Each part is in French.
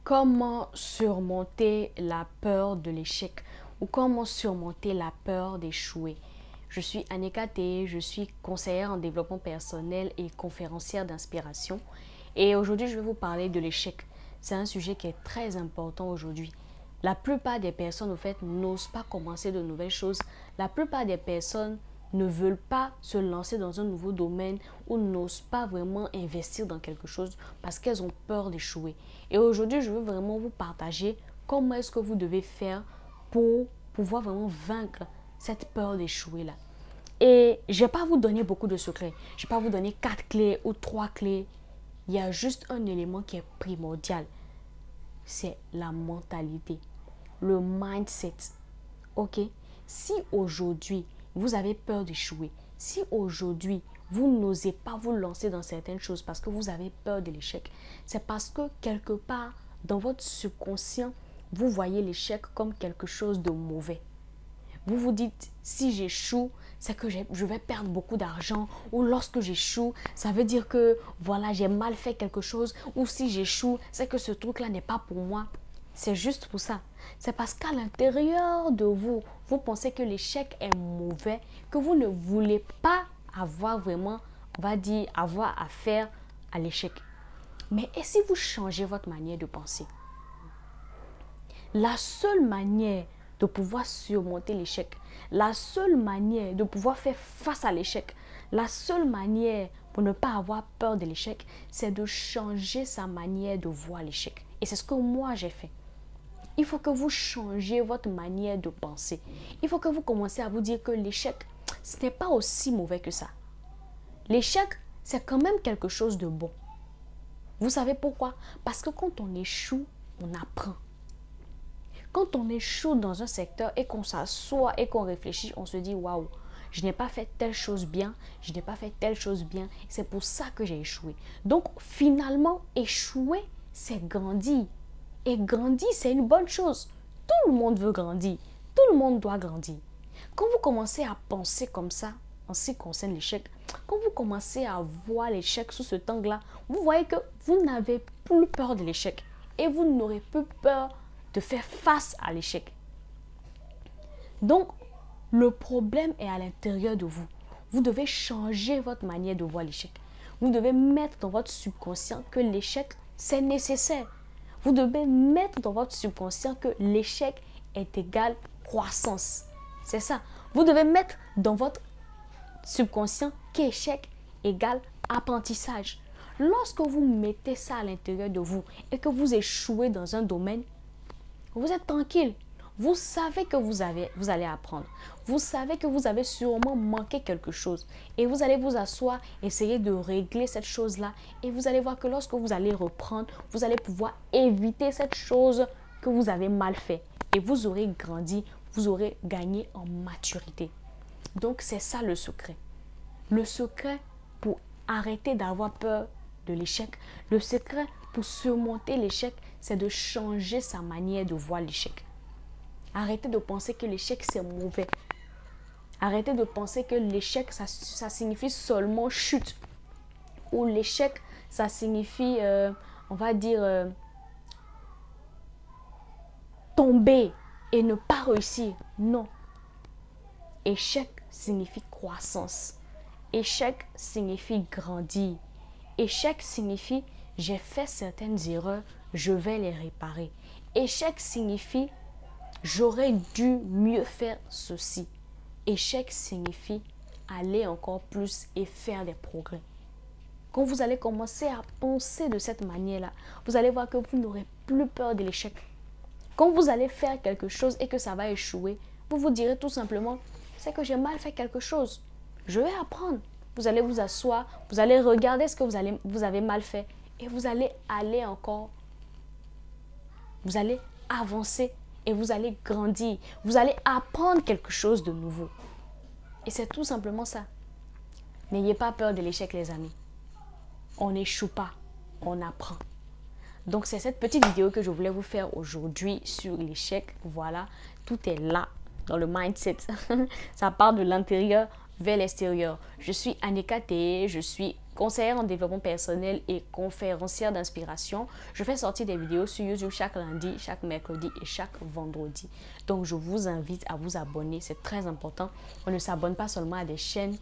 Comment surmonter la peur de l'échec ou comment surmonter la peur d'échouer? Je suis Aneka T, je suis conseillère en développement personnel et conférencière d'inspiration. Et aujourd'hui, je vais vous parler de l'échec. C'est un sujet qui est très important aujourd'hui. La plupart des personnes, au fait, n'osent pas commencer de nouvelles choses. La plupart des personnes ne veulent pas se lancer dans un nouveau domaine ou n'osent pas vraiment investir dans quelque chose parce qu'elles ont peur d'échouer. Et aujourd'hui, je veux vraiment vous partager comment est-ce que vous devez faire pour pouvoir vraiment vaincre cette peur d'échouer là. Et je ne vais pas vous donner beaucoup de secrets. Je ne vais pas vous donner 4 clés ou 3 clés. Il y a juste un élément qui est primordial. C'est la mentalité, le mindset. Ok? Si aujourd'hui, vous avez peur d'échouer, si aujourd'hui, vous n'osez pas vous lancer dans certaines choses parce que vous avez peur de l'échec, c'est parce que quelque part, dans votre subconscient, vous voyez l'échec comme quelque chose de mauvais. Vous vous dites, si j'échoue, c'est que je vais perdre beaucoup d'argent. Ou lorsque j'échoue, ça veut dire que voilà, j'ai mal fait quelque chose. Ou si j'échoue, c'est que ce truc-là n'est pas pour moi. C'est juste pour ça. C'est parce qu'à l'intérieur de vous, vous pensez que l'échec est mauvais, que vous ne voulez pas avoir vraiment, on va dire, avoir affaire à l'échec. Mais et si vous changez votre manière de penser? La seule manière de pouvoir surmonter l'échec, la seule manière de pouvoir faire face à l'échec, la seule manière pour ne pas avoir peur de l'échec, c'est de changer sa manière de voir l'échec. Et c'est ce que moi j'ai fait. Il faut que vous changiez votre manière de penser. Il faut que vous commenciez à vous dire que l'échec, ce n'est pas aussi mauvais que ça. L'échec, c'est quand même quelque chose de bon. Vous savez pourquoi? Parce que quand on échoue, on apprend. Quand on échoue dans un secteur et qu'on s'assoit et qu'on réfléchit, on se dit waouh, je n'ai pas fait telle chose bien, je n'ai pas fait telle chose bien, c'est pour ça que j'ai échoué. Donc finalement, échouer, c'est grandir. Et grandir, c'est une bonne chose. Tout le monde veut grandir. Tout le monde doit grandir. Quand vous commencez à penser comme ça, en ce qui concerne l'échec, quand vous commencez à voir l'échec sous ce angle-là, vous voyez que vous n'avez plus peur de l'échec. Et vous n'aurez plus peur de faire face à l'échec. Donc, le problème est à l'intérieur de vous. Vous devez changer votre manière de voir l'échec. Vous devez mettre dans votre subconscient que l'échec, c'est nécessaire. Vous devez mettre dans votre subconscient que l'échec est égal croissance. C'est ça. Vous devez mettre dans votre subconscient qu'échec égale apprentissage. Lorsque vous mettez ça à l'intérieur de vous et que vous échouez dans un domaine, vous êtes tranquille. Vous savez que vous allez apprendre. Vous savez que vous avez sûrement manqué quelque chose. Et vous allez vous asseoir, essayer de régler cette chose-là. Et vous allez voir que lorsque vous allez reprendre, vous allez pouvoir éviter cette chose que vous avez mal fait. Et vous aurez grandi, vous aurez gagné en maturité. Donc c'est ça le secret. Le secret pour arrêter d'avoir peur de l'échec, le secret pour surmonter l'échec, c'est de changer sa manière de voir l'échec. Arrêtez de penser que l'échec, c'est mauvais. Arrêtez de penser que l'échec, ça signifie seulement chute. Ou l'échec, ça signifie, on va dire, tomber et ne pas réussir. Non. Échec signifie croissance. Échec signifie grandir. Échec signifie j'ai fait certaines erreurs, je vais les réparer. Échec signifie j'aurais dû mieux faire ceci. Échec signifie aller encore plus et faire des progrès. Quand vous allez commencer à penser de cette manière-là, vous allez voir que vous n'aurez plus peur de l'échec. Quand vous allez faire quelque chose et que ça va échouer, vous vous direz tout simplement, c'est que j'ai mal fait quelque chose. Je vais apprendre. Vous allez vous asseoir, vous allez regarder ce que vous avez mal fait et vous allez aller encore. Vous allez avancer et vous allez grandir. Vous allez apprendre quelque chose de nouveau. Et c'est tout simplement ça. N'ayez pas peur de l'échec, les amis. On n'échoue pas, on apprend. Donc, c'est cette petite vidéo que je voulais vous faire aujourd'hui sur l'échec. Voilà, tout est là dans le mindset. Ça part de l'intérieur vers l'extérieur. Je suis Aneka T, je suis conseillère en développement personnel et conférencière d'inspiration. Je fais sortir des vidéos sur YouTube chaque lundi, chaque mercredi et chaque vendredi. Donc, je vous invite à vous abonner. C'est très important. On ne s'abonne pas seulement à des chaînes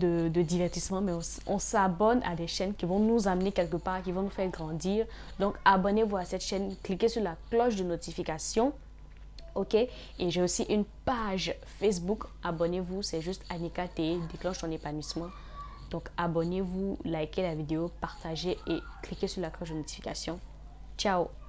de divertissement, mais on s'abonne à des chaînes qui vont nous amener quelque part, qui vont nous faire grandir. Donc, abonnez-vous à cette chaîne. Cliquez sur la cloche de notification. Ok, et j'ai aussi une page Facebook. Abonnez-vous, c'est juste Anika T. Déclenche ton épanouissement. Donc, abonnez-vous, likez la vidéo, partagez et cliquez sur la cloche de notification. Ciao!